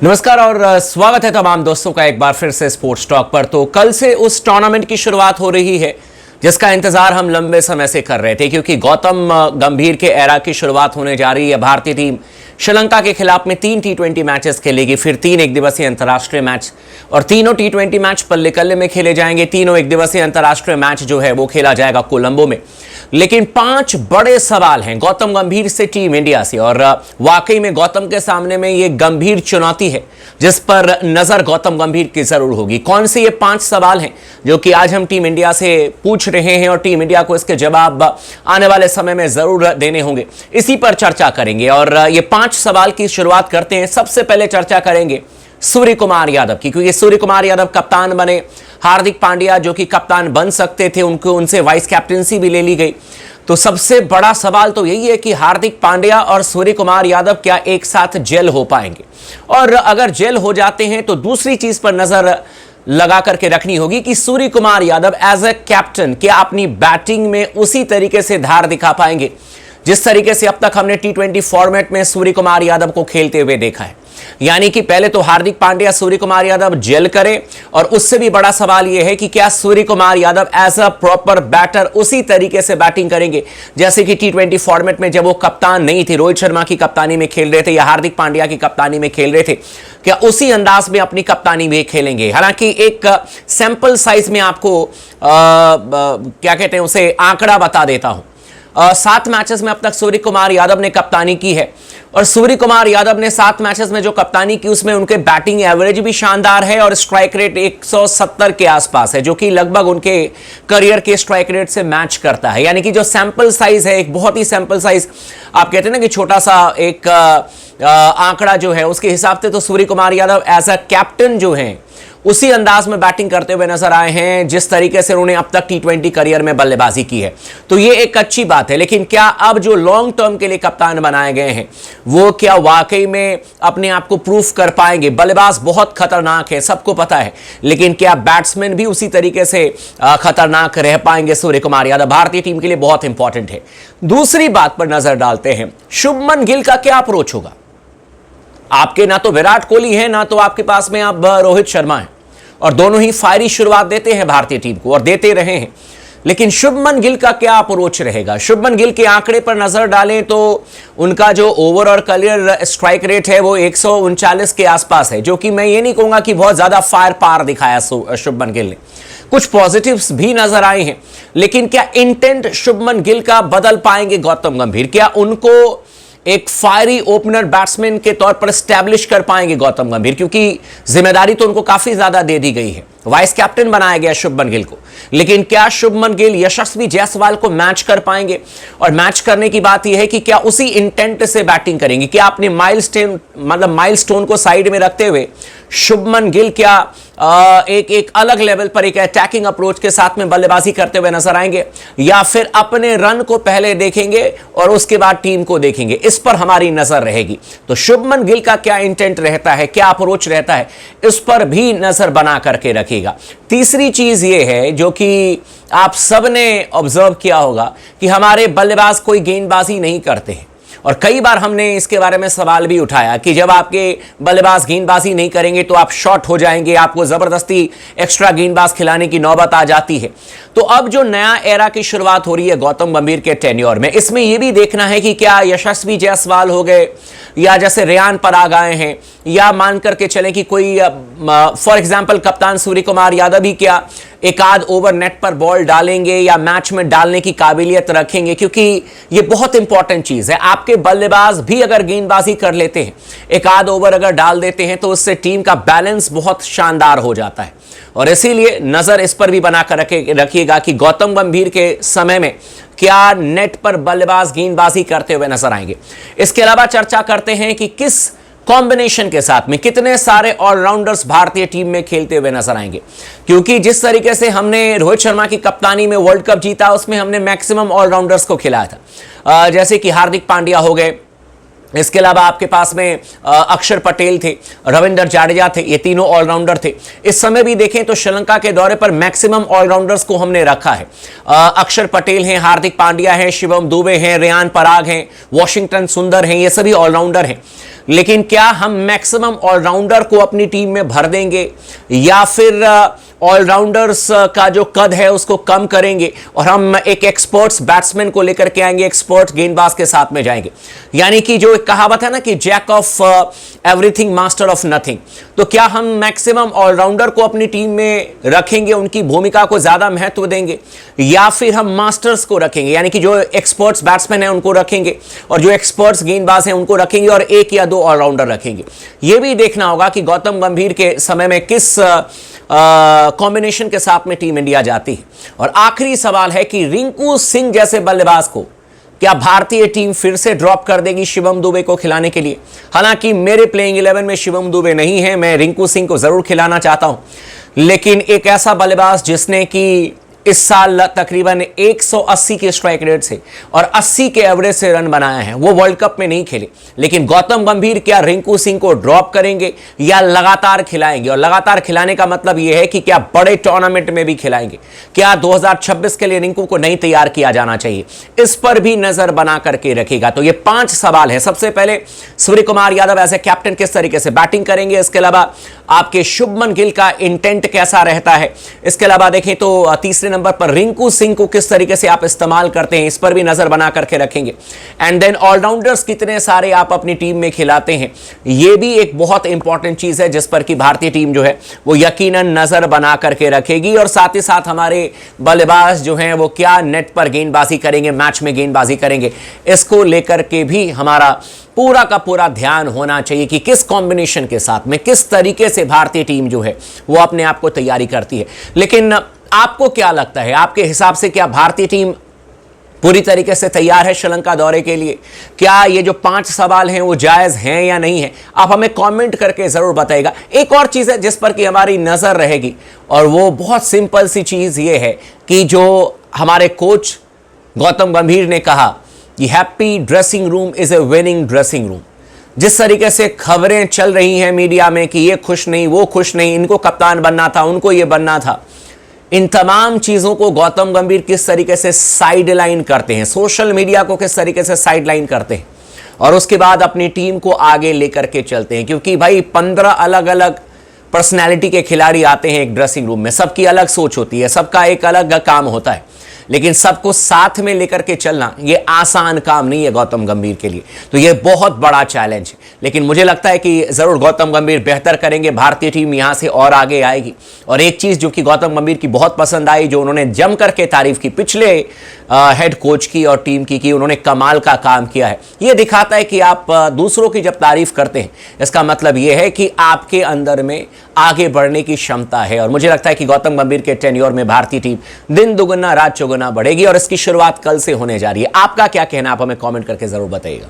नमस्कार और स्वागत है तमाम दोस्तों का एक बार फिर से स्पोर्ट्स टॉक पर। तो कल से उस टूर्नामेंट की शुरुआत हो रही है जिसका इंतजार हम लंबे समय से कर रहे थे, क्योंकि गौतम गंभीर के एरा की शुरुआत होने जा रही है। भारतीय टीम श्रीलंका के खिलाफ में 3 T20 मैचेस खेलेगी, फिर 3 एक दिवसीय अंतर्राष्ट्रीय मैच, और तीनों T20 मैच पल्ले में खेले जाएंगे। तीनों एक दिवसीय अंतर्राष्ट्रीय मैच जो है वो खेला जाएगा कोलंबो में। लेकिन 5 बड़े सवाल हैं गौतम गंभीर से टीम इंडिया से, और वाकई में गौतम के सामने में ये गंभीर चुनौती है जिस पर नजर गौतम गंभीर की जरूर होगी। कौन से ये 5 सवाल हैं जो कि आज हम टीम इंडिया से पूछ रहे हैं और टीम इंडिया को इसके जवाब आने वाले समय में जरूर देने होंगे, इसी पर चर्चा करेंगे। और ये 5 सवाल की शुरुआत करते हैं। सबसे पहले चर्चा करेंगे सूर्य कुमार यादव की, क्योंकि सूर्य कुमार यादव कप्तान बने। हार्दिक पांड्या जो कि कप्तान बन सकते थे, उनसे वाइस कैप्टनसी भी ले ली गई। तो सबसे बड़ा सवाल तो यही है कि हार्दिक पांड्या और सूर्य कुमार यादव क्या एक साथ जेल हो पाएंगे, और अगर जेल हो जाते हैं तो दूसरी चीज पर नजर लगा करके रखनी होगी कि Surya Kumar Yadav as a captain क्या अपनी बैटिंग में उसी तरीके से धार दिखा पाएंगे जिस तरीके से अब तक हमने T20 फॉर्मेट में सूर्य कुमार यादव को खेलते हुए देखा है। यानी कि पहले तो हार्दिक पांड्या सूर्य कुमार यादव जेल करें, और उससे भी बड़ा सवाल यह है कि क्या Surya Kumar Yadav as a proper batter उसी तरीके से बैटिंग करेंगे जैसे कि T20 फॉर्मेट में जब वो कप्तान नहीं थे, रोहित शर्मा की कप्तानी में खेल रहे थे या हार्दिक पांड्या की कप्तानी में खेल रहे थे, क्या उसी अंदाज में अपनी कप्तानी में खेलेंगे। हालांकि एक सैंपल साइज में आपको क्या कहते हैं उसे आंकड़ा बता देता हूं। 7 मैचेस में अब तक सूर्य कुमार यादव ने कप्तानी की है, और सूर्य कुमार यादव ने 7 मैचेस में जो कप्तानी की उसमें उनके बैटिंग एवरेज भी शानदार है और स्ट्राइक रेट 170 के आसपास है, जो कि लगभग उनके करियर के स्ट्राइक रेट से मैच करता है। यानी कि जो सैंपल साइज है, एक बहुत ही सैंपल साइज आप कहते हैं ना कि छोटा सा एक आंकड़ा जो है, उसके हिसाब से तो Surya Kumar Yadav as a captain जो है उसी अंदाज में बैटिंग करते हुए नजर आए हैं जिस तरीके से उन्होंने अब तक T20 करियर में बल्लेबाजी की है। तो ये एक अच्छी बात है। लेकिन क्या अब जो लॉन्ग टर्म के लिए कप्तान बनाए गए हैं वो क्या वाकई में अपने आप को प्रूफ कर पाएंगे? बल्लेबाज बहुत खतरनाक है, सबको पता है, लेकिन क्या बैट्समैन भी उसी तरीके से खतरनाक रह पाएंगे? सूर्य कुमार यादव भारतीय टीम के लिए बहुत इंपॉर्टेंट है। दूसरी बात पर नजर डालते हैं, शुभमन गिल का क्या अप्रोच होगा? आपके ना तो विराट कोहली है, ना तो आपके पास में अब रोहित शर्मा है, और दोनों ही फायरी शुरुआत देते हैं भारतीय टीम को और देते रहे हैं। लेकिन शुभमन गिल का क्या अप्रोच रहेगा? शुभमन गिल के आंकड़े पर नजर डालें तो उनका जो ओवर और करियर स्ट्राइक रेट है वो 139 के आसपास है, जो कि मैं ये नहीं कहूंगा कि बहुत ज्यादा फायर पार दिखाया शुभमन गिल ने। कुछ पॉजिटिव्स भी नजर आए हैं, लेकिन क्या इंटेंट शुभमन गिल का बदल पाएंगे गौतम गंभीर? क्या उनको एक फायरी ओपनर बैट्समैन के तौर पर स्टैब्लिश कर पाएंगे गौतम गंभीर? क्योंकि जिम्मेदारी तो उनको काफी ज्यादा दे दी गई है, वाइस कैप्टन बनाया गया शुभमन गिल को। लेकिन क्या शुभमन गिल यशस्वी जायसवाल को मैच कर पाएंगे? और मैच करने की बात यह है कि क्या उसी इंटेंट से बैटिंग करेंगे? क्या अपने माइलस्टोन को साइड में रखते हुए शुभमन गिल क्या एक अलग लेवल पर एक अटैकिंग अप्रोच के साथ में बल्लेबाजी करते हुए नजर आएंगे, या फिर अपने रन को पहले देखेंगे और उसके बाद टीम को देखेंगे? इस पर हमारी नजर रहेगी। तो शुभमन गिल का क्या इंटेंट रहता है, क्या अप्रोच रहता है, इस पर भी नजर बना करके रखिएगा। तीसरी चीज यह है जो कि आप सबने ऑब्जर्व किया होगा कि हमारे बल्लेबाज कोई गेंदबाजी नहीं करते हैं, और कई बार हमने इसके बारे में सवाल भी उठाया कि जब आपके बल्लेबाज गेंदबाजी नहीं करेंगे तो आप शॉर्ट हो जाएंगे, आपको जबरदस्ती एक्स्ट्रा गेंदबाज खिलाने की नौबत आ जाती है। तो अब जो नया एरा की शुरुआत हो रही है गौतम गंभीर के टेन्योर में, इसमें यह भी देखना है कि क्या यशस्वी जायसवाल हो गए, या जैसे रेयान पराग आए हैं, या मान करके चले कि कोई फॉर एग्जांपल कप्तान सूर्य कुमार यादव भी क्या एक आध ओवर नेट पर बॉल डालेंगे या मैच में डालने की काबिलियत रखेंगे? क्योंकि ये बहुत इंपॉर्टेंट चीज है। आपके बल्लेबाज भी अगर गेंदबाजी कर लेते हैं, एक आध ओवर अगर डाल देते हैं, तो उससे टीम का बैलेंस बहुत शानदार हो जाता है। और इसीलिए नजर इस पर भी बनाकर रखिएगा कि गौतम गंभीर के समय में क्या नेट पर बल्लेबाज गेंदबाजी करते हुए नजर आएंगे। इसके अलावा चर्चा करते हैं कि किस कॉम्बिनेशन के साथ में कितने सारे ऑलराउंडर्स भारतीय टीम में खेलते हुए नजर आएंगे, क्योंकि जिस तरीके से हमने रोहित शर्मा की कप्तानी में वर्ल्ड कप जीता उसमें हमने मैक्सिमम ऑलराउंडर्स को खिलाया था, जैसे कि हार्दिक पांड्या हो गए, इसके अलावा आपके पास में अक्षर पटेल थे, रविंद्र जाडेजा थे, ये तीनों ऑलराउंडर थे। इस समय भी देखें तो श्रीलंका के दौरे पर मैक्सिमम ऑलराउंडर्स को हमने रखा है। अक्षर पटेल हैं, हार्दिक पांड्या हैं, शिवम दुबे हैं, रियान पराग हैं, वॉशिंगटन सुंदर हैं, ये सभी ऑलराउंडर हैं। लेकिन क्या हम मैक्सिमम ऑलराउंडर को अपनी टीम में भर देंगे या फिर ऑलराउंडर्स का जो कद है उसको कम करेंगे और हम एक एक्सपर्ट्स बैट्समैन को लेकर के आएंगे, एक्सपर्ट गेंदबाज के साथ में जाएंगे? यानी कि जो एक कहावत है ना कि jack of everything master of nothing, तो क्या हम मैक्सिमम ऑलराउंडर को अपनी टीम में रखेंगे, उनकी भूमिका को ज्यादा महत्व देंगे, या फिर हम मास्टर्स को रखेंगे, यानी कि जो एक्सपर्ट्स बैट्समैन है उनको रखेंगे और जो एक्सपर्ट्स गेंदबाज हैं उनको रखेंगे और एक या दो ऑलराउंडर रखेंगे? यह भी देखना होगा कि गौतम गंभीर के समय में किस कॉम्बिनेशन के साथ में टीम इंडिया जाती है। और आखिरी सवाल है कि रिंकू सिंह जैसे बल्लेबाज को क्या भारतीय टीम फिर से ड्रॉप कर देगी शिवम दुबे को खिलाने के लिए? हालांकि मेरे प्लेइंग 11 में शिवम दुबे नहीं है, मैं रिंकू सिंह को जरूर खिलाना चाहता हूं, लेकिन एक ऐसा बल्लेबाज जिसने कि इस साल तकरीबन 180 के स्ट्राइक रेट से और 80 के एवरेज से रन बनाया है, वो वर्ल्ड कप में नहीं खेले। लेकिन गौतम गंभीर क्या रिंकू सिंह को ड्रॉप करेंगे या लगातार खिलाएंगे? और लगातार खिलाने का मतलब यह है कि क्या बड़े टूर्नामेंट में भी खिलाएंगे? क्या 2026 के लिए रिंकू को नहीं तैयार किया जाना चाहिए? इस पर भी नजर बना करके रखेगा। तो ये 5 सवाल है। सबसे पहले Surya Kumar Yadav as a captain किस तरीके से बैटिंग करेंगे? इसके अलावा आपके शुभमन गिल का इंटेंट कैसा रहता है? इसके अलावा देखें तो तीसरे नंबर पर रिंकू सिंह को किस तरीके से आप इस्तेमाल करते हैं, इस पर भी नजर बना करके रखेंगे। एंड देन ऑलराउंडर्स कितने सारे आप अपनी टीम में खिलाते हैं, यह भी एक बहुत इंपॉर्टेंट चीज है जिस पर कि भारतीय टीम जो है वो यकीनन नजर बना करके रखेगी। और साथ ही साथ हमारे बल्लेबाज जो हैं वो क्या नेट पर गेंदबाजी करेंगे, मैच में गेंदबाजी करेंगे, इसको लेकर के भी हमारा पूरा का पूरा ध्यान होना चाहिए कि किस कॉम्बिनेशन के साथ में, किस तरीके से भारतीय टीम जो है वो अपने आप को तैयारी करती है। लेकिन आपको क्या लगता है, आपके हिसाब से क्या भारतीय टीम पूरी तरीके से तैयार है श्रीलंका दौरे के लिए? क्या ये जो 5 सवाल हैं वो जायज हैं या नहीं है? आप हमें कमेंट करके जरूर बताइएगा। एक और चीज है जिस पर कि हमारी नजर रहेगी और वो बहुत सिंपल सी चीज ये है कि जो हमारे कोच गौतम गंभीर ने कहा कि happy dressing room is a winning dressing room. जिस तरीके से खबरें चल रही हैं मीडिया में कि ये खुश नहीं, वो खुश नहीं, इनको कप्तान बनना था, उनको ये बनना था, इन तमाम चीजों को गौतम गंभीर किस तरीके से साइडलाइन करते हैं, सोशल मीडिया को किस तरीके से साइडलाइन करते हैं और उसके बाद अपनी टीम को आगे लेकर के चलते हैं। क्योंकि भाई 15 अलग अलग पर्सनैलिटी के खिलाड़ी आते हैं एक ड्रेसिंग रूम में, सबकी अलग सोच होती है, सबका एक अलग काम होता है, लेकिन सबको साथ में लेकर के चलना ये आसान काम नहीं है गौतम गंभीर के लिए। तो ये बहुत बड़ा चैलेंज है, लेकिन मुझे लगता है कि जरूर गौतम गंभीर बेहतर करेंगे, भारतीय टीम यहां से और आगे आएगी। और एक चीज जो कि गौतम गंभीर की बहुत पसंद आई, जो उन्होंने जम करके तारीफ की पिछले हेड कोच की और टीम की, उन्होंने कमाल का काम किया है। ये दिखाता है कि आप दूसरों की जब तारीफ करते हैं इसका मतलब ये है कि आपके अंदर में आगे बढ़ने की क्षमता है। और मुझे लगता है कि गौतम गंभीर के टेन्योर में भारतीय टीम दिन दुगुना रात चौगुना बढ़ेगी और इसकी शुरुआत कल से होने जा रही है। आपका क्या कहना, आप हमें कमेंट करके जरूर बताइएगा।